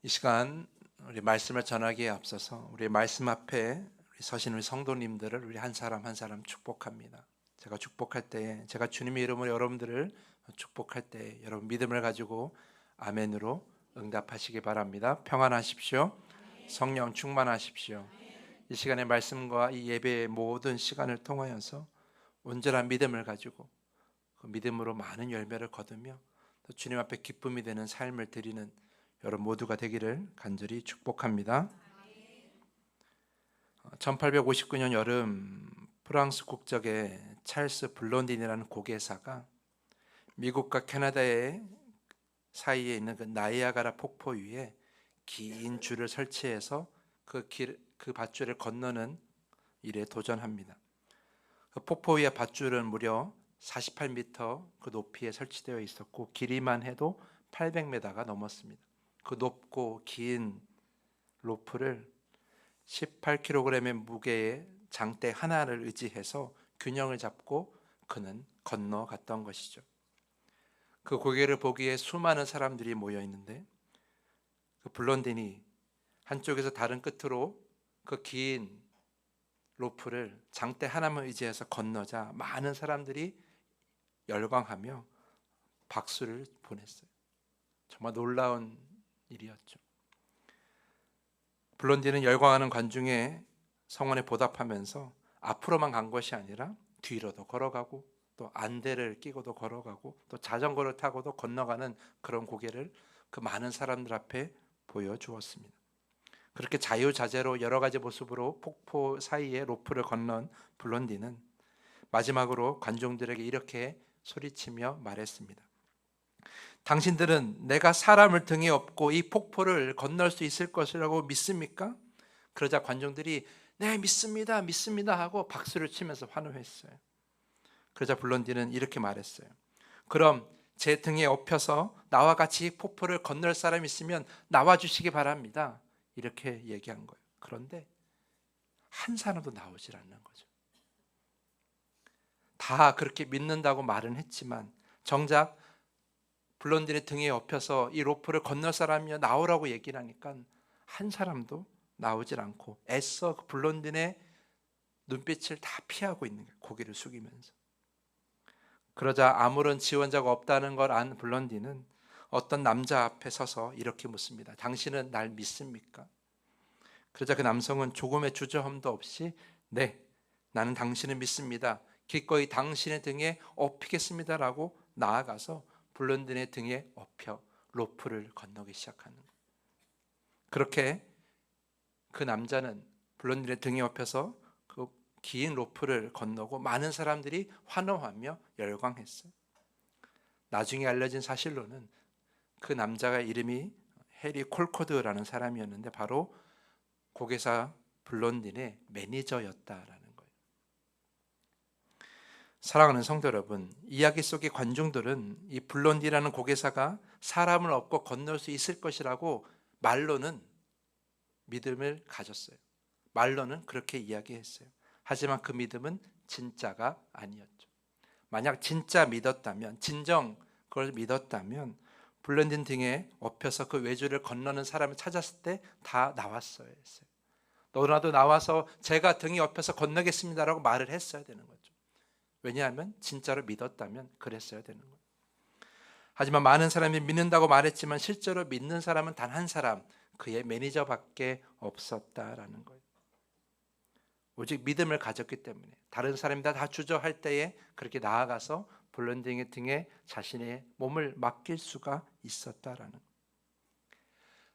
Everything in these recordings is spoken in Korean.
이 시간 우리 말씀을 전하기에 앞서서 우리 말씀 앞에 서신 우리 성도님들을 우리 한 사람 한 사람 축복합니다. 제가 축복할 때에, 제가 주님의 이름으로 여러분들을 축복할 때에 여러분 믿음을 가지고 아멘으로 응답하시기 바랍니다. 평안하십시오. 성령 충만하십시오. 이 시간의 말씀과 이 예배의 모든 시간을 통하여서 온전한 믿음을 가지고 그 믿음으로 많은 열매를 거두며 또 주님 앞에 기쁨이 되는 삶을 드리는 여러분 모두가 되기를 간절히 축복합니다. 1859년 여름 프랑스 국적의 찰스 블론딘이라는 고개사가 미국과 캐나다의 사이에 있는 그 나이아가라 폭포 위에 긴 줄을 설치해서 그 밧줄을 건너는 일에 도전합니다. 그 폭포 위의 밧줄은 무려 48m 그 높이에 설치되어 있었고 길이만 해도 800m가 넘었습니다. 그 높고 긴 로프를 18kg의 무게의 장대 하나를 의지해서 균형을 잡고 그는 건너갔던 것이죠. 그 고개를 보기에 수많은 사람들이 모여 있는데 그 블론딘이 한쪽에서 다른 끝으로 그 긴 로프를 장대 하나만 의지해서 건너자 많은 사람들이 열광하며 박수를 보냈어요. 정말 놀라운 일이었죠. 블론디는 열광하는 관중의 성원에 보답하면서 앞으로만 간 것이 아니라 뒤로도 걸어가고 또 안대를 끼고도 걸어가고 또 자전거를 타고도 건너가는 그런 고개를 그 많은 사람들 앞에 보여주었습니다. 그렇게 자유자재로 여러 가지 모습으로 폭포 사이에 로프를 건넌 블론디는 마지막으로 관중들에게 이렇게 소리치며 말했습니다. 당신들은 내가 사람을 등에 업고 이 폭포를 건널 수 있을 것이라고 믿습니까? 그러자 관중들이 네, 믿습니다, 믿습니다 하고 박수를 치면서 환호했어요. 그러자 블론디는 이렇게 말했어요. 그럼 제 등에 업혀서 나와 같이 폭포를 건널 사람 있으면 나와 주시기 바랍니다. 이렇게 얘기한 거예요. 그런데 한 사람도 나오질 않는 거죠. 다 그렇게 믿는다고 말은 했지만 정작 블론딘의 등에 업혀서 이 로프를 건널 사람이여 나오라고 얘기를 하니까 한 사람도 나오질 않고 애써 그 블론딘의 눈빛을 다 피하고 있는 거예요. 고개를 숙이면서. 그러자 아무런 지원자가 없다는 걸 안 블론딘은 어떤 남자 앞에 서서 이렇게 묻습니다. 당신은 날 믿습니까? 그러자 그 남성은 조금의 주저함도 없이 네, 나는 당신을 믿습니다. 기꺼이 당신의 등에 업히겠습니다라고 나아가서 블론딘의 등에 업혀 로프를 건너기 시작하는 거예요. 그렇게 그 남자는 블론딘의 등에 업혀서 그 긴 로프를 건너고 많은 사람들이 환호하며 열광했어요. 나중에 알려진 사실로는 그 남자가 이름이 해리 콜코드라는 사람이었는데 바로 고개사 블론딘의 매니저였다라는 거예요. 사랑하는 성도 여러분, 이야기 속의 관중들은 이 블론디라는 고개사가 사람을 업고 건널 수 있을 것이라고 말로는 믿음을 가졌어요. 말로는 그렇게 이야기했어요. 하지만 그 믿음은 진짜가 아니었죠. 만약 진짜 믿었다면, 진정 그걸 믿었다면 블론딘 등에 업혀서 그 외주를 건너는 사람을 찾았을 때 다 나왔어야 했어요. 너라도 나와서 제가 등에 업혀서 건너겠습니다라고 말을 했어야 되는 거죠. 왜냐하면 진짜로 믿었다면 그랬어야 되는 거예요. 하지만 많은 사람이 믿는다고 말했지만 실제로 믿는 사람은 단 한 사람, 그의 매니저밖에 없었다라는 거예요. 오직 믿음을 가졌기 때문에 다른 사람이 다 주저할 때에 그렇게 나아가서 블론딘의 등에 자신의 몸을 맡길 수가 있었다라는 거예요.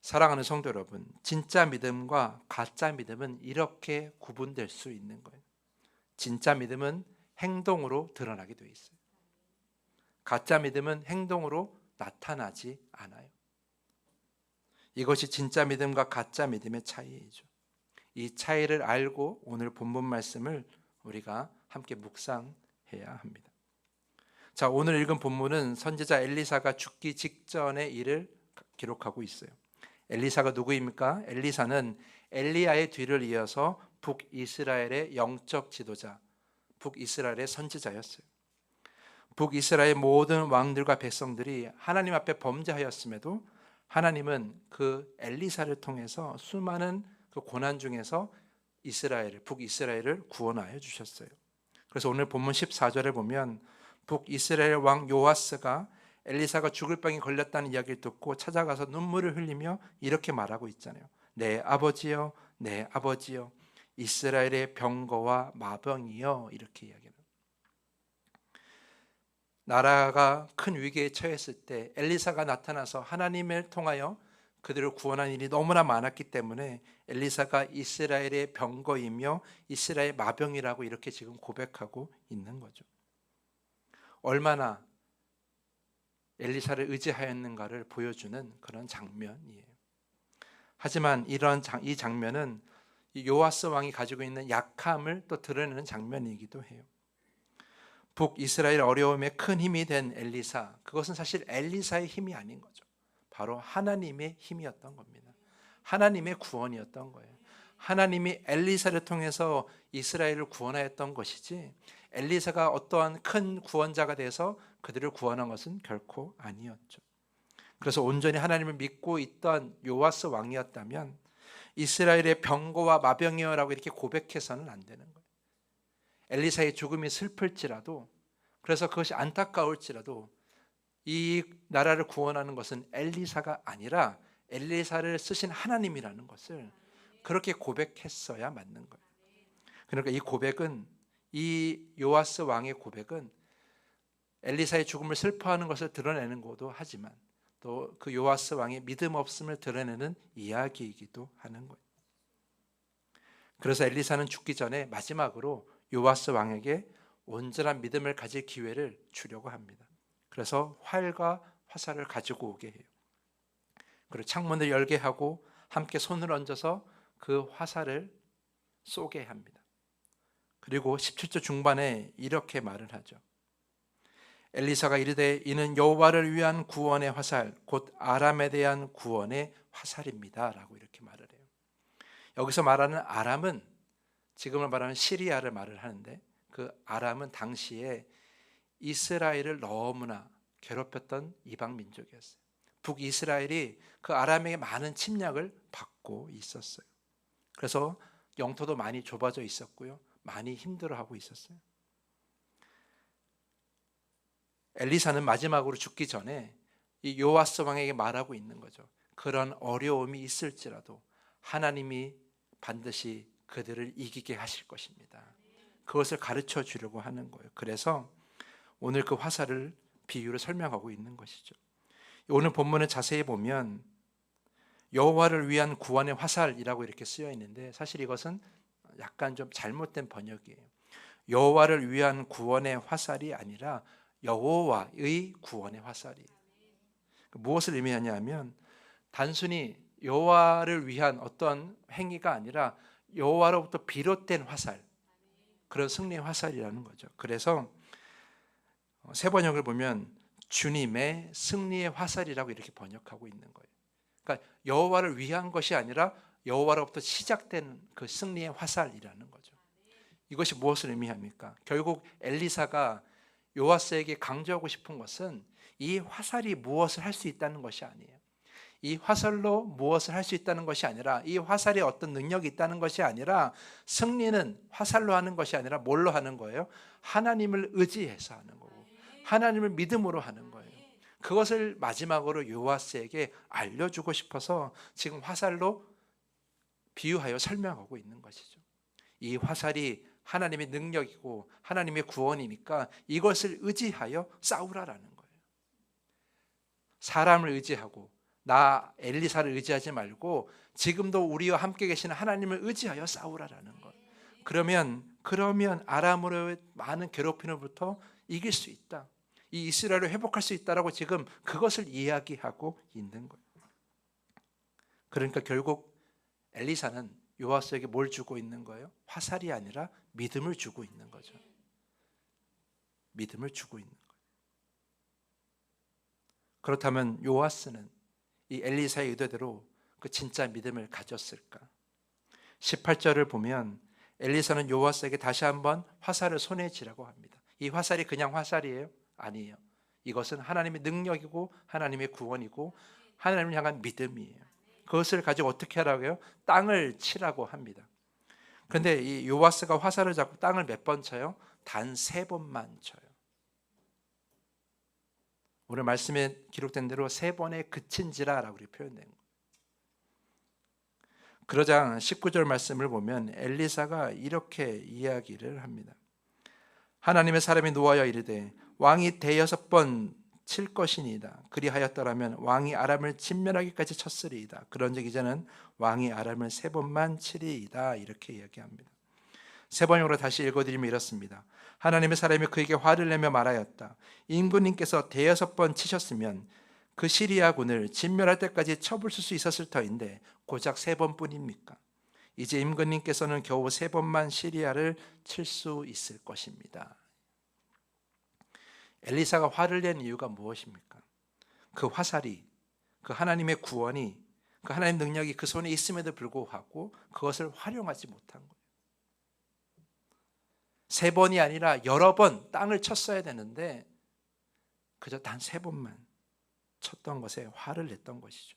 사랑하는 성도 여러분, 진짜 믿음과 가짜 믿음은 이렇게 구분될 수 있는 거예요. 진짜 믿음은 행동으로 드러나게 돼 있어요. 가짜 믿음은 행동으로 나타나지 않아요. 이것이 진짜 믿음과 가짜 믿음의 차이이죠. 이 차이를 알고 오늘 본문 말씀을 우리가 함께 묵상해야 합니다. 자, 오늘 읽은 본문은 선지자 엘리사가 죽기 직전의 일을 기록하고 있어요. 엘리사가 누구입니까? 엘리사는 엘리야의 뒤를 이어서 북이스라엘의 영적 지도자, 북이스라엘의 선지자였어요. 북이스라엘 모든 왕들과 백성들이 하나님 앞에 범죄하였음에도 하나님은 그 엘리사를 통해서 수많은 그 고난 중에서 북이스라엘을 구원하여 주셨어요. 그래서 오늘 본문 14절에 보면 북이스라엘 왕 요아스가 엘리사가 죽을 병에 걸렸다는 이야기를 듣고 찾아가서 눈물을 흘리며 이렇게 말하고 있잖아요. 내 아버지여, 내 아버지여, 이스라엘의 병거와 마병이여, 이렇게 이야기해요. 나라가 큰 위기에 처했을 때 엘리사가 나타나서 하나님을 통하여 그들을 구원한 일이 너무나 많았기 때문에 엘리사가 이스라엘의 병거이며 이스라엘 마병이라고 이렇게 지금 고백하고 있는 거죠. 얼마나 엘리사를 의지하였는가를 보여주는 그런 장면이에요. 하지만 이 장면은 요아스 왕이 가지고 있는 약함을 또 드러내는 장면이기도 해요. 북이스라엘 어려움에 큰 힘이 된 엘리사, 그것은 사실 엘리사의 힘이 아닌 거죠. 바로 하나님의 힘이었던 겁니다. 하나님의 구원이었던 거예요. 하나님이 엘리사를 통해서 이스라엘을 구원하였던 것이지 엘리사가 어떠한 큰 구원자가 돼서 그들을 구원한 것은 결코 아니었죠. 그래서 온전히 하나님을 믿고 있던 요아스 왕이었다면 이스라엘의 병거와 마병이여라고 이렇게 고백해서는 안 되는 거예요. 엘리사의 죽음이 슬플지라도, 그래서 그것이 안타까울지라도 이 나라를 구원하는 것은 엘리사가 아니라 엘리사를 쓰신 하나님이라는 것을 그렇게 고백했어야 맞는 거예요. 그러니까 이 고백은, 이 요아스 왕의 고백은 엘리사의 죽음을 슬퍼하는 것을 드러내는 것도 하지만 또 그 요아스 왕의 믿음 없음을 드러내는 이야기이기도 하는 거예요. 그래서 엘리사는 죽기 전에 마지막으로 요아스 왕에게 온전한 믿음을 가질 기회를 주려고 합니다. 그래서 활과 화살을 가지고 오게 해요. 그리고 창문을 열게 하고 함께 손을 얹어서 그 화살을 쏘게 합니다. 그리고 17절 중반에 이렇게 말을 하죠. 엘리사가 이르되 이는 여호와를 위한 구원의 화살, 곧 아람에 대한 구원의 화살입니다 라고 이렇게 말을 해요. 여기서 말하는 아람은 지금을 말하는 시리아를 말을 하는데, 그 아람은 당시에 이스라엘을 너무나 괴롭혔던 이방 민족이었어요. 북이스라엘이 그 아람에게 많은 침략을 받고 있었어요. 그래서 영토도 많이 좁아져 있었고요, 많이 힘들어하고 있었어요. 엘리사는 마지막으로 죽기 전에 이 요아스 왕에게 말하고 있는 거죠. 그런 어려움이 있을지라도 하나님이 반드시 그들을 이기게 하실 것입니다. 그것을 가르쳐 주려고 하는 거예요. 그래서 오늘 그 화살을 비유로 설명하고 있는 것이죠. 오늘 본문을 자세히 보면 여호와를 위한 구원의 화살이라고 이렇게 쓰여 있는데, 사실 이것은 약간 좀 잘못된 번역이에요. 여호와를 위한 구원의 화살이 아니라 여호와의 구원의 화살이에요. 무엇을 의미하냐면 단순히 여호와를 위한 어떤 행위가 아니라 여호와로부터 비롯된 화살, 그런 승리의 화살이라는 거죠. 그래서 새 번역을 보면 주님의 승리의 화살이라고 이렇게 번역하고 있는 거예요. 그러니까 여호와를 위한 것이 아니라 여호와로부터 시작된 그 승리의 화살이라는 거죠. 이것이 무엇을 의미합니까? 결국 엘리사가 요아스에게 강조하고 싶은 것은 이 화살이 무엇을 할 수 있다는 것이 아니에요. 이 화살로 무엇을 할 수 있다는 것이 아니라, 이 화살에 어떤 능력이 있다는 것이 아니라, 승리는 화살로 하는 것이 아니라 뭘로 하는 거예요? 하나님을 의지해서 하는 거고 하나님을 믿음으로 하는 거예요. 그것을 마지막으로 요아스에게 알려주고 싶어서 지금 화살로 비유하여 설명하고 있는 것이죠. 이 화살이 하나님의 능력이고 하나님의 구원이니까 이것을 의지하여 싸우라라는 거예요. 사람을 의지하고 나 엘리사를 의지하지 말고 지금도 우리와 함께 계시는 하나님을 의지하여 싸우라라는 거예요. 그러면 아람으로의 많은 괴롭힘으로부터 이길 수 있다, 이 이스라엘을 회복할 수 있다라고 지금 그것을 이야기하고 있는 거예요. 그러니까 결국 엘리사는 요아스에게 뭘 주고 있는 거예요? 화살이 아니라 믿음을 주고 있는 거죠. 믿음을 주고 있는 거예요. 그렇다면 요아스는 이 엘리사의 의도대로 그 진짜 믿음을 가졌을까? 18절을 보면 엘리사는 요아스에게 다시 한번 화살을 손에 쥐라고 합니다. 이 화살이 그냥 화살이에요? 아니에요. 이것은 하나님의 능력이고 하나님의 구원이고 하나님을 향한 믿음이에요. 그것을 가지고 어떻게 하라고요? 땅을 치라고 합니다. 그런데 이 요아스가 화살을 잡고 땅을 몇 번 쳐요? 단 3번만 쳐요. 오늘 말씀에 기록된 대로 3번에 그친지라라고 표현된 거예요. 그러자 19절 말씀을 보면 엘리사가 이렇게 이야기를 합니다. 하나님의 사람이 노하여 이르되 왕이 대여섯 번 칠 것이니이다. 그리하였더라면 왕이 아람을 진멸하기까지 쳤으리이다. 그런즉 이제는 왕이 아람을 3번만 치리이다. 이렇게 이야기합니다. 3번으로 다시 읽어드리면 이렇습니다. 하나님의 사람이 그에게 화를 내며 말하였다. 임금님께서 대여섯 번 치셨으면 그 시리아군을 진멸할 때까지 쳐부술 수 있었을 터인데 고작 3번뿐입니까? 이제 임금님께서는 겨우 3번만 시리아를 칠 수 있을 것입니다. 엘리사가 화를 낸 이유가 무엇입니까? 그 화살이, 그 하나님의 구원이, 그 하나님의 능력이 그 손에 있음에도 불구하고 그것을 활용하지 못한 거예요. 3번이 아니라 여러 번 땅을 쳤어야 되는데 그저 단 3번만 쳤던 것에 화를 냈던 것이죠.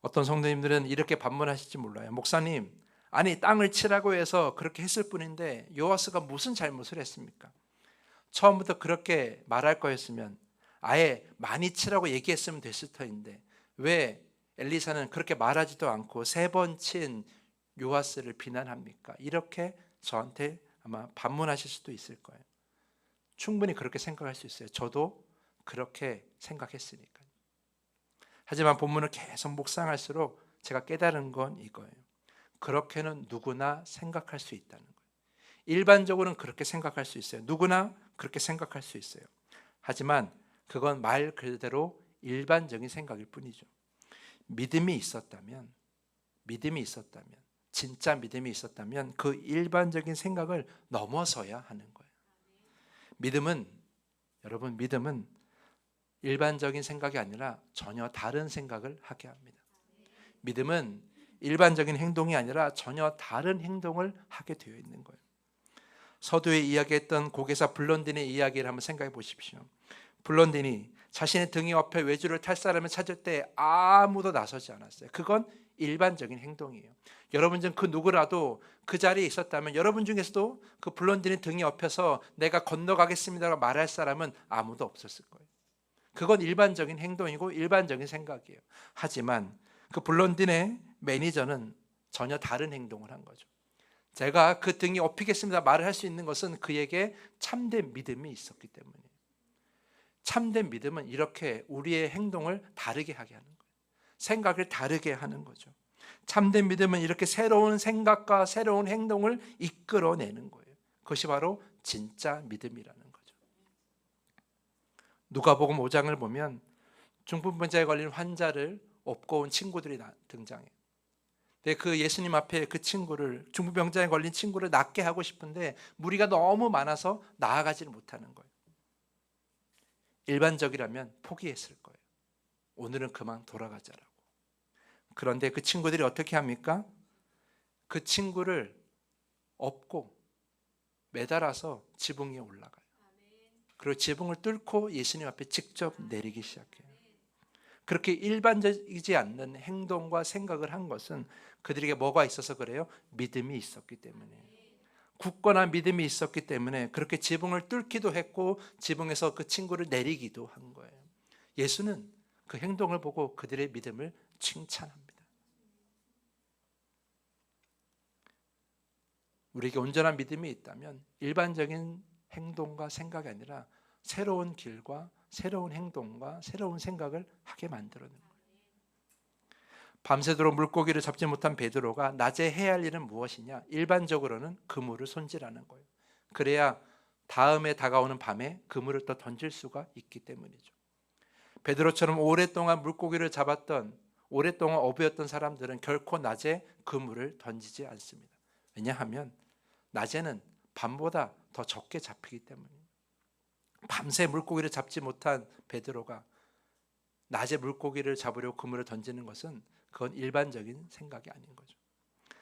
어떤 성도님들은 이렇게 반문하실지 몰라요. 목사님, 아니 땅을 치라고 해서 그렇게 했을 뿐인데 요아스가 무슨 잘못을 했습니까? 처음부터 그렇게 말할 거였으면 아예 많이 치라고 얘기했으면 됐을 터인데 왜 엘리사는 그렇게 말하지도 않고 3번 친 요아스를 비난합니까? 이렇게 저한테 아마 반문하실 수도 있을 거예요. 충분히 그렇게 생각할 수 있어요. 저도 그렇게 생각했으니까요. 하지만 본문을 계속 묵상할수록 제가 깨달은 건 이거예요. 그렇게는 누구나 생각할 수 있다는 거예요. 일반적으로는 그렇게 생각할 수 있어요. 누구나 그렇게 생각할 수 있어요. 하지만 그건 말 그대로 일반적인 생각일 뿐이죠. 믿음이 있었다면, 진짜 믿음이 있었다면 그 일반적인 생각을 넘어서야 하는 거예요. 여러분, 믿음은 일반적인 생각이 아니라 전혀 다른 생각을 하게 합니다. 믿음은 일반적인 행동이 아니라 전혀 다른 행동을 하게 되어 있는 거예요. 서두에 이야기했던 고개사 블론딘의 이야기를 한번 생각해 보십시오. 블론딘이 자신의 등이 옆에 외주를 탈 사람을 찾을 때 아무도 나서지 않았어요. 그건 일반적인 행동이에요. 여러분 중 그 누구라도 그 자리에 있었다면 여러분 중에서도 그 블론딘의 등이 옆에서 내가 건너가겠습니다라고 말할 사람은 아무도 없었을 거예요. 그건 일반적인 행동이고 일반적인 생각이에요. 하지만 그 블론딘의 매니저는 전혀 다른 행동을 한 거죠. 제가 그 등에 업히겠습니다 말을 할 수 있는 것은 그에게 참된 믿음이 있었기 때문이에요. 참된 믿음은 이렇게 우리의 행동을 다르게 하게 하는 거예요. 생각을 다르게 하는 거죠. 참된 믿음은 이렇게 새로운 생각과 새로운 행동을 이끌어내는 거예요. 그것이 바로 진짜 믿음이라는 거죠. 누가복음 5장을 보면 중풍병자에 걸린 환자를 업고 온 친구들이 등장해요. 근데 그 예수님 앞에 그 친구를, 중풍병자에 걸린 친구를 낫게 하고 싶은데 무리가 너무 많아서 나아가지를 못하는 거예요. 일반적이라면 포기했을 거예요. 오늘은 그만 돌아가자라고. 그런데 그 친구들이 어떻게 합니까? 그 친구를 업고 매달아서 지붕 위에 올라가요. 그리고 지붕을 뚫고 예수님 앞에 직접 내리기 시작해요. 그렇게 일반적이지 않는 행동과 생각을 한 것은 그들에게 뭐가 있어서 그래요? 믿음이 있었기 때문에. 굳건한 믿음이 있었기 때문에 그렇게 지붕을 뚫기도 했고 지붕에서 그 친구를 내리기도 한 거예요. 예수는 그 행동을 보고 그들의 믿음을 칭찬합니다. 우리에게 온전한 믿음이 있다면 일반적인 행동과 생각이 아니라 새로운 길과 새로운 행동과 새로운 생각을 하게 만들어내는 거예요. 밤새도록 물고기를 잡지 못한 베드로가 낮에 해야 할 일은 무엇이냐? 일반적으로는 그물을 손질하는 거예요. 그래야 다음에 다가오는 밤에 그물을 또 던질 수가 있기 때문이죠. 베드로처럼 오랫동안 물고기를 잡았던, 오랫동안 어부였던 사람들은 결코 낮에 그물을 던지지 않습니다. 왜냐하면 낮에는 밤보다 더 적게 잡히기 때문입니다. 밤새 물고기를 잡지 못한 베드로가 낮에 물고기를 잡으려고 그물을 던지는 것은 그건 일반적인 생각이 아닌 거죠.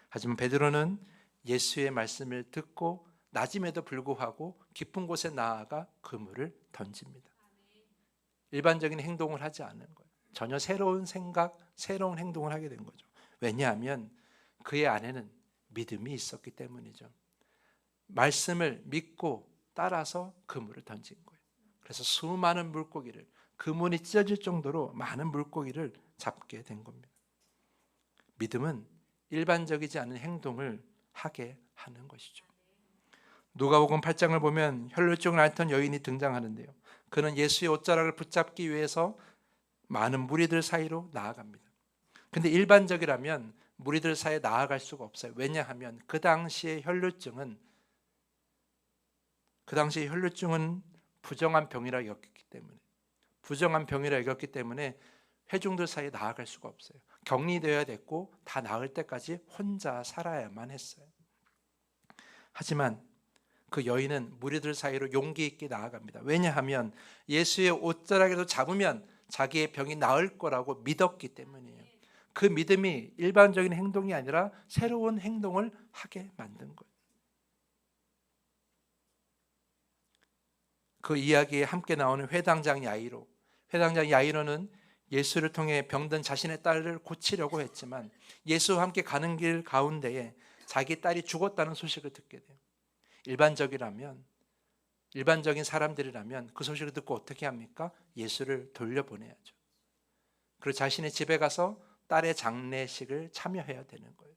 하지만 베드로는 예수의 말씀을 듣고 낮임에도 불구하고 깊은 곳에 나아가 그물을 던집니다. 일반적인 행동을 하지 않은 거예요. 전혀 새로운 생각, 새로운 행동을 하게 된 거죠. 왜냐하면 그의 안에는 믿음이 있었기 때문이죠. 말씀을 믿고 따라서 그물을 던진 거예요. 그래서 수많은 물고기를, 그물이 찢어질 정도로 많은 물고기를 잡게 된 겁니다. 믿음은 일반적이지 않은 행동을 하게 하는 것이죠. 누가복음 8장을 보면 혈루증을 앓던 여인이 등장하는데요. 그는 예수의 옷자락을 붙잡기 위해서 많은 무리들 사이로 나아갑니다. 근데 일반적이라면 무리들 사이에 나아갈 수가 없어요. 왜냐하면 그 당시의 혈루증은 부정한 병이라 여겼기 때문에 회중들 사이에 나아갈 수가 없어요. 격리되어야 됐고 다 나을 때까지 혼자 살아야만 했어요. 하지만 그 여인은 무리들 사이로 용기 있게 나아갑니다. 왜냐하면 예수의 옷자락에도 잡으면 자기의 병이 나을 거라고 믿었기 때문이에요. 그 믿음이 일반적인 행동이 아니라 새로운 행동을 하게 만든 거예요. 그 이야기에 함께 나오는 회당장 야이로는 예수를 통해 병든 자신의 딸을 고치려고 했지만 예수와 함께 가는 길 가운데에 자기 딸이 죽었다는 소식을 듣게 돼요. 일반적인 사람들이라면 그 소식을 듣고 어떻게 합니까? 예수를 돌려보내야죠. 그리고 자신의 집에 가서 딸의 장례식을 참여해야 되는 거예요.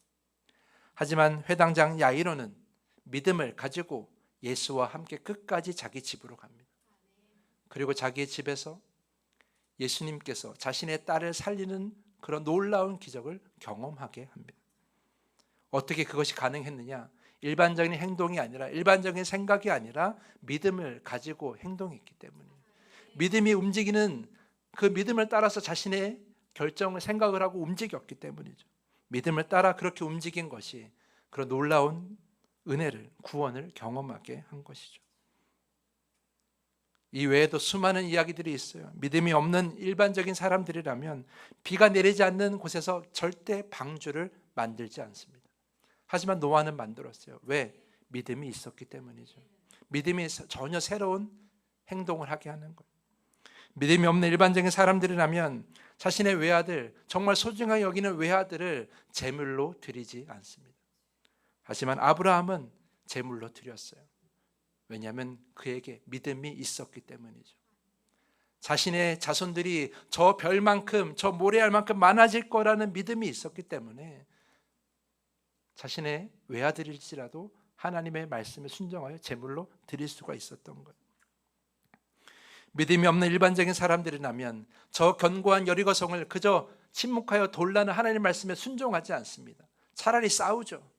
하지만 회당장 야이로는 믿음을 가지고 예수와 함께 끝까지 자기 집으로 갑니다. 그리고 자기의 집에서 예수님께서 자신의 딸을 살리는 그런 놀라운 기적을 경험하게 합니다. 어떻게 그것이 가능했느냐? 일반적인 행동이 아니라, 일반적인 생각이 아니라 믿음을 가지고 행동했기 때문이에요. 믿음이 움직이는 그 믿음을 따라서 자신의 결정을 생각을 하고 움직였기 때문이죠. 믿음을 따라 그렇게 움직인 것이 그런 놀라운 은혜를, 구원을 경험하게 한 것이죠. 이 외에도 수많은 이야기들이 있어요. 믿음이 없는 일반적인 사람들이라면 비가 내리지 않는 곳에서 절대 방주를 만들지 않습니다. 하지만 노아는 만들었어요. 왜? 믿음이 있었기 때문이죠. 믿음이 전혀 새로운 행동을 하게 하는 거예요. 믿음이 없는 일반적인 사람들이라면 자신의 외아들, 정말 소중하게 여기는 외아들을 제물로 드리지 않습니다. 하지만 아브라함은 제물로 드렸어요. 왜냐하면 그에게 믿음이 있었기 때문이죠. 자신의 자손들이 저 별만큼, 저 모래알만큼 많아질 거라는 믿음이 있었기 때문에 자신의 외아들일지라도 하나님의 말씀에 순종하여 제물로 드릴 수가 있었던 거예요. 믿음이 없는 일반적인 사람들이라면 저 견고한 여리고성을 그저 침묵하여 돌라는 하나님의 말씀에 순종하지 않습니다. 차라리 싸우죠.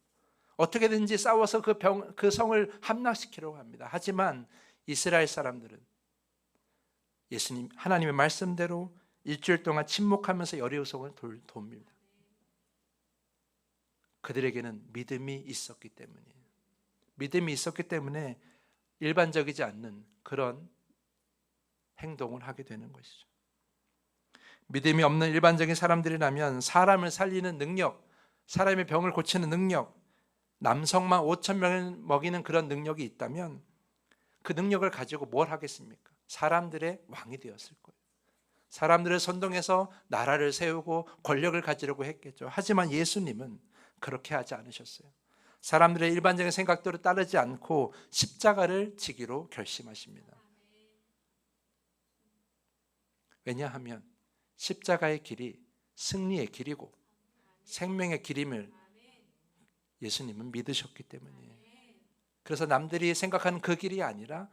어떻게든지 싸워서 그 성을 함락시키려고 합니다. 하지만 이스라엘 사람들은 예수님 하나님의 말씀대로 일주일 동안 침묵하면서 여리고성을 돕니다. 그들에게는 믿음이 있었기 때문이에요. 믿음이 있었기 때문에 일반적이지 않는 그런 행동을 하게 되는 것이죠. 믿음이 없는 일반적인 사람들이라면 사람을 살리는 능력, 사람의 병을 고치는 능력, 남성만 5,000명을 먹이는 그런 능력이 있다면 그 능력을 가지고 뭘 하겠습니까? 사람들의 왕이 되었을 거예요. 사람들을 선동해서 나라를 세우고 권력을 가지려고 했겠죠. 하지만 예수님은 그렇게 하지 않으셨어요. 사람들의 일반적인 생각대로 따르지 않고 십자가를 지기로 결심하십니다. 왜냐하면 십자가의 길이 승리의 길이고 생명의 길임을 예수님은 믿으셨기 때문이에요. 그래서 남들이 생각하는 그 길이 아니라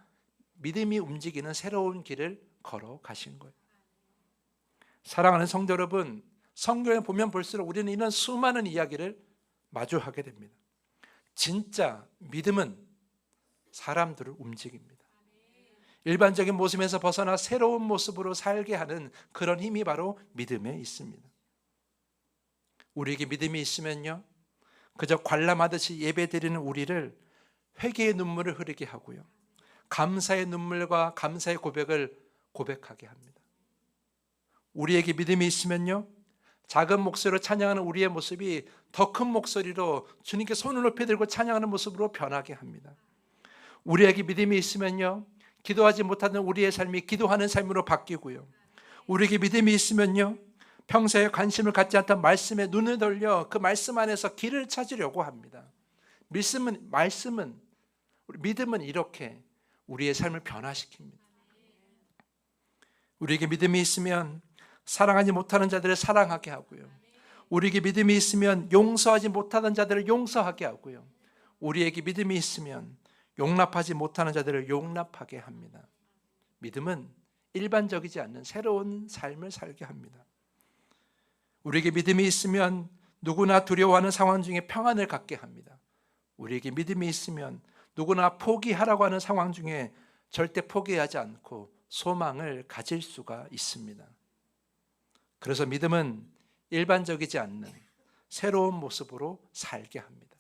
믿음이 움직이는 새로운 길을 걸어가신 거예요. 사랑하는 성도 여러분, 성경에 보면 볼수록 우리는 이런 수많은 이야기를 마주하게 됩니다. 진짜 믿음은 사람들을 움직입니다. 일반적인 모습에서 벗어나 새로운 모습으로 살게 하는 그런 힘이 바로 믿음에 있습니다. 우리에게 믿음이 있으면요, 그저 관람하듯이 예배드리는 우리를 회개의 눈물을 흐르게 하고요, 감사의 눈물과 감사의 고백을 고백하게 합니다. 우리에게 믿음이 있으면요, 작은 목소리로 찬양하는 우리의 모습이 더 큰 목소리로 주님께 손을 높이 들고 찬양하는 모습으로 변하게 합니다. 우리에게 믿음이 있으면요, 기도하지 못하는 우리의 삶이 기도하는 삶으로 바뀌고요. 우리에게 믿음이 있으면요, 평소에 관심을 갖지 않던 말씀에 눈을 돌려 그 말씀 안에서 길을 찾으려고 합니다. 믿음은 이렇게 우리의 삶을 변화시킵니다. 우리에게 믿음이 있으면 사랑하지 못하는 자들을 사랑하게 하고요. 우리에게 믿음이 있으면 용서하지 못하는 자들을 용서하게 하고요. 우리에게 믿음이 있으면 용납하지 못하는 자들을 용납하게 합니다. 믿음은 일반적이지 않는 새로운 삶을 살게 합니다. 우리에게 믿음이 있으면 누구나 두려워하는 상황 중에 평안을 갖게 합니다. 우리에게 믿음이 있으면 누구나 포기하라고 하는 상황 중에 절대 포기하지 않고 소망을 가질 수가 있습니다. 그래서 믿음은 일반적이지 않는 새로운 모습으로 살게 합니다.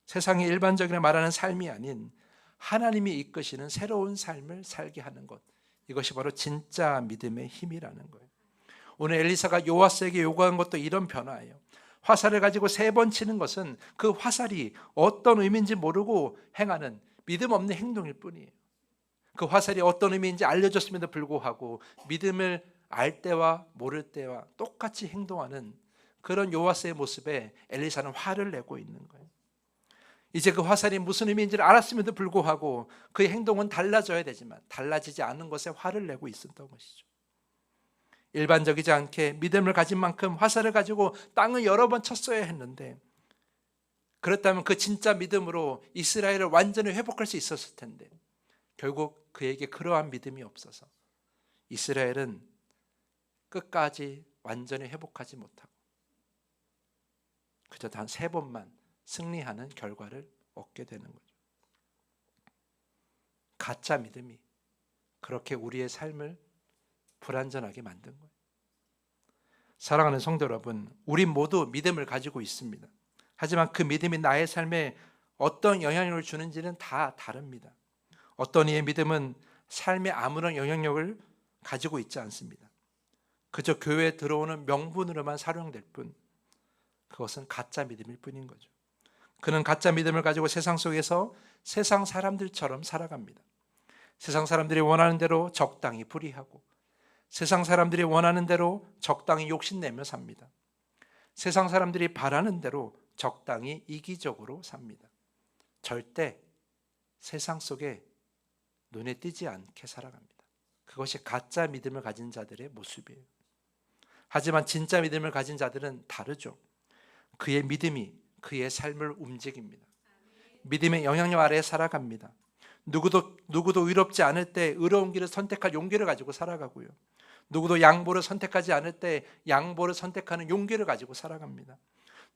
세상이 일반적이라 말하는 삶이 아닌 하나님이 이끄시는 새로운 삶을 살게 하는 것, 이것이 바로 진짜 믿음의 힘이라는 거예요. 오늘 엘리사가 요아스에게 요구한 것도 이런 변화예요. 화살을 가지고 3번 치는 것은 그 화살이 어떤 의미인지 모르고 행하는 믿음 없는 행동일 뿐이에요. 그 화살이 어떤 의미인지 알려줬음에도 불구하고 믿음을 알 때와 모를 때와 똑같이 행동하는 그런 요아스의 모습에 엘리사는 화를 내고 있는 거예요. 이제 그 화살이 무슨 의미인지를 알았음에도 불구하고 그의 행동은 달라져야 되지만 달라지지 않은 것에 화를 내고 있었던 것이죠. 일반적이지 않게 믿음을 가진 만큼 화살을 가지고 땅을 여러 번 쳤어야 했는데, 그렇다면 그 진짜 믿음으로 이스라엘을 완전히 회복할 수 있었을 텐데 결국 그에게 그러한 믿음이 없어서 이스라엘은 끝까지 완전히 회복하지 못하고 그저 단 3번만 승리하는 결과를 얻게 되는 거죠. 가짜 믿음이 그렇게 우리의 삶을 불완전하게 만든 거예요. 사랑하는 성도 여러분, 우리 모두 믿음을 가지고 있습니다. 하지만 그 믿음이 나의 삶에 어떤 영향력을 주는지는 다 다릅니다. 어떤 이의 믿음은 삶에 아무런 영향력을 가지고 있지 않습니다. 그저 교회에 들어오는 명분으로만 사용될 뿐, 그것은 가짜 믿음일 뿐인 거죠. 그는 가짜 믿음을 가지고 세상 속에서 세상 사람들처럼 살아갑니다. 세상 사람들이 원하는 대로 적당히 불의하고, 세상 사람들이 원하는 대로 적당히 욕심내며 삽니다. 세상 사람들이 바라는 대로 적당히 이기적으로 삽니다. 절대 세상 속에 눈에 띄지 않게 살아갑니다. 그것이 가짜 믿음을 가진 자들의 모습이에요. 하지만 진짜 믿음을 가진 자들은 다르죠. 그의 믿음이 그의 삶을 움직입니다. 믿음의 영향력 아래에 살아갑니다. 누구도 의롭지 않을 때 의로운 길을 선택할 용기를 가지고 살아가고요. 누구도 양보를 선택하지 않을 때 양보를 선택하는 용기를 가지고 살아갑니다.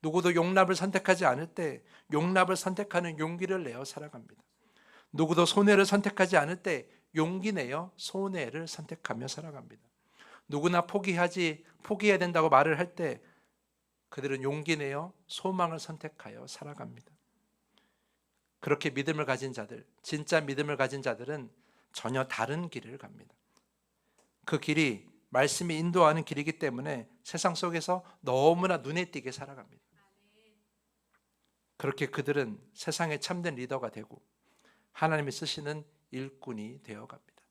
누구도 용납을 선택하지 않을 때 용납을 선택하는 용기를 내어 살아갑니다. 누구도 손해를 선택하지 않을 때 용기 내어 손해를 선택하며 살아갑니다. 누구나 포기해야 된다고 말을 할 때 그들은 용기 내어 소망을 선택하여 살아갑니다. 그렇게 믿음을 가진 자들, 진짜 믿음을 가진 자들은 전혀 다른 길을 갑니다. 그 길이 말씀이 인도하는 길이기 때문에 세상 속에서 너무나 눈에 띄게 살아갑니다. 그렇게 그들은 세상의 참된 리더가 되고 하나님이 쓰시는 일꾼이 되어갑니다.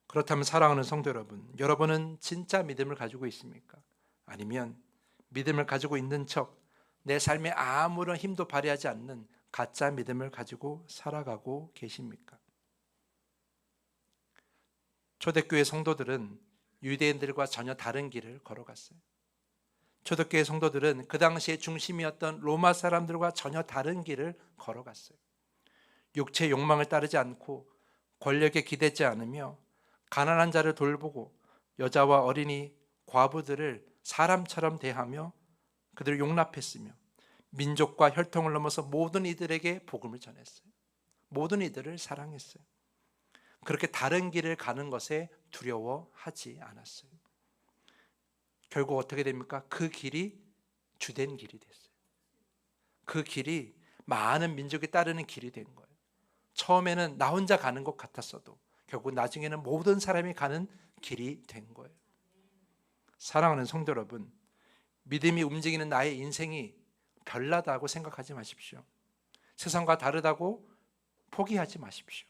그렇다면 사랑하는 성도 여러분, 여러분은 진짜 믿음을 가지고 있습니까? 아니면 믿음을 가지고 있는 척 내 삶에 아무런 힘도 발휘하지 않는 가짜 믿음을 가지고 살아가고 계십니까? 초대교회 성도들은 유대인들과 전혀 다른 길을 걸어갔어요. 초대교회 성도들은 그 당시에 중심이었던 로마 사람들과 전혀 다른 길을 걸어갔어요. 육체의 욕망을 따르지 않고 권력에 기대지 않으며 가난한 자를 돌보고 여자와 어린이, 과부들을 사람처럼 대하며 그들을 용납했으며 민족과 혈통을 넘어서 모든 이들에게 복음을 전했어요. 모든 이들을 사랑했어요. 그렇게 다른 길을 가는 것에 두려워하지 않았어요. 결국 어떻게 됩니까? 그 길이 주된 길이 됐어요. 그 길이 많은 민족이 따르는 길이 된 거예요. 처음에는 나 혼자 가는 것 같았어도 결국 나중에는 모든 사람이 가는 길이 된 거예요. 사랑하는 성도 여러분, 믿음이 움직이는 나의 인생이 별나다고 생각하지 마십시오. 세상과 다르다고 포기하지 마십시오.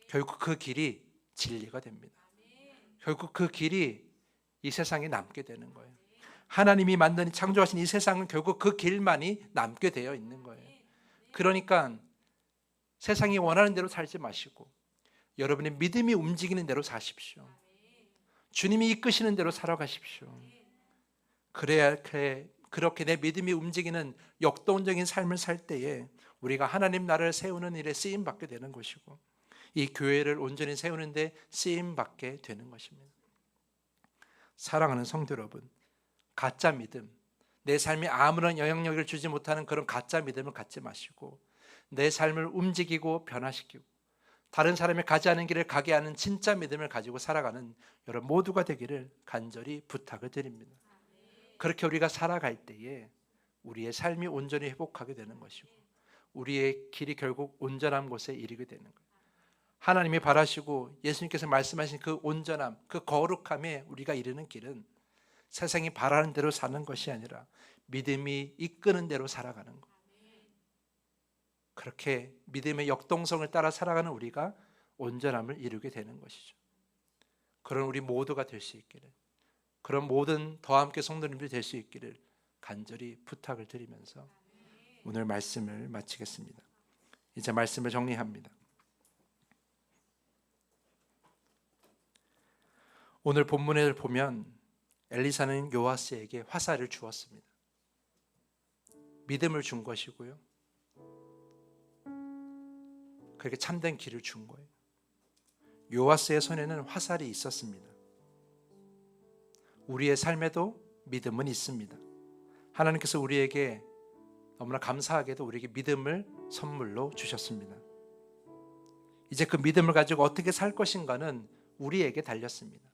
결국 그 길이 진리가 됩니다. 결국 그 길이 이 세상에 남게 되는 거예요. 하나님이 만든 창조하신 이 세상은 결국 그 길만이 남게 되어 있는 거예요. 그러니까 세상이 원하는 대로 살지 마시고 여러분의 믿음이 움직이는 대로 사십시오. 주님이 이끄시는 대로 살아가십시오. 그래야 그렇게 내 믿음이 움직이는 역동적인 삶을 살 때에 우리가 하나님 나라를 세우는 일에 쓰임 받게 되는 것이고 이 교회를 온전히 세우는 데 쓰임 받게 되는 것입니다. 사랑하는 성도 여러분, 가짜 믿음, 내 삶에 아무런 영향력을 주지 못하는 그런 가짜 믿음을 갖지 마시고 내 삶을 움직이고 변화시키고 다른 사람이 가지 않은 길을 가게 하는 진짜 믿음을 가지고 살아가는 여러분 모두가 되기를 간절히 부탁을 드립니다. 그렇게 우리가 살아갈 때에 우리의 삶이 온전히 회복하게 되는 것이고 우리의 길이 결국 온전한 곳에 이르게 되는 거예요. 하나님이 바라시고 예수님께서 말씀하신 그 온전함, 그 거룩함에 우리가 이르는 길은 세상이 바라는 대로 사는 것이 아니라 믿음이 이끄는 대로 살아가는 것. 그렇게 믿음의 역동성을 따라 살아가는 우리가 온전함을 이루게 되는 것이죠. 그런 우리 모두가 될 수 있기를, 그런 모든 더 함께 성도님들이 될 수 있기를 간절히 부탁을 드리면서 오늘 말씀을 마치겠습니다. 이제 말씀을 정리합니다. 오늘 본문을 보면 엘리사는 요아스에게 화살을 주었습니다. 믿음을 준 것이고요. 그렇게 참된 길을 준 거예요. 요아스의 손에는 화살이 있었습니다. 우리의 삶에도 믿음은 있습니다. 하나님께서 우리에게 너무나 감사하게도 우리에게 믿음을 선물로 주셨습니다. 이제 그 믿음을 가지고 어떻게 살 것인가는 우리에게 달렸습니다.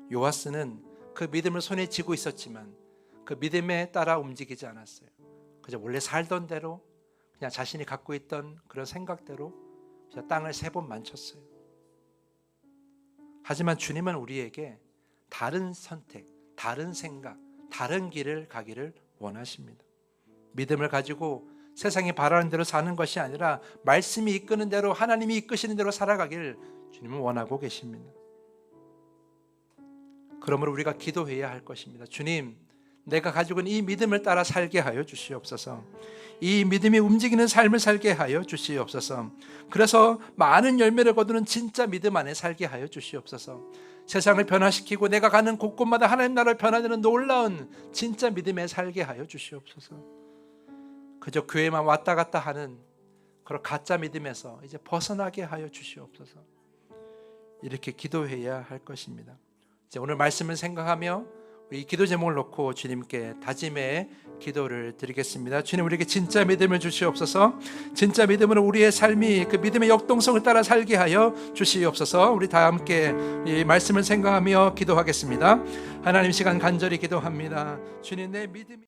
요아스는 그 믿음을 손에 쥐고 있었지만 그 믿음에 따라 움직이지 않았어요. 그저 원래 살던 대로 그냥 자신이 갖고 있던 그런 생각대로 그냥 땅을 3번 만쳤어요. 하지만 주님은 우리에게 다른 선택, 다른 생각, 다른 길을 가기를 원하십니다. 믿음을 가지고 세상이 바라는 대로 사는 것이 아니라 말씀이 이끄는 대로, 하나님이 이끄시는 대로 살아가기를 주님은 원하고 계십니다. 그러므로 우리가 기도해야 할 것입니다. 주님, 내가 가지고 있는 이 믿음을 따라 살게 하여 주시옵소서. 이 믿음이 움직이는 삶을 살게 하여 주시옵소서. 그래서 많은 열매를 거두는 진짜 믿음 안에 살게 하여 주시옵소서. 세상을 변화시키고 내가 가는 곳곳마다 하나님 나라를 변화되는 놀라운 진짜 믿음에 살게 하여 주시옵소서. 그저 교회만 왔다 갔다 하는 그런 가짜 믿음에서 이제 벗어나게 하여 주시옵소서. 이렇게 기도해야 할 것입니다. 이제 오늘 말씀을 생각하며 이 기도 제목을 놓고 주님께 다짐의 기도를 드리겠습니다. 주님, 우리에게 진짜 믿음을 주시옵소서. 진짜 믿음으로 우리의 삶이 그 믿음의 역동성을 따라 살게 하여 주시옵소서. 우리 다 함께 이 말씀을 생각하며 기도하겠습니다. 하나님, 시간 간절히 기도합니다. 주님, 내 믿음이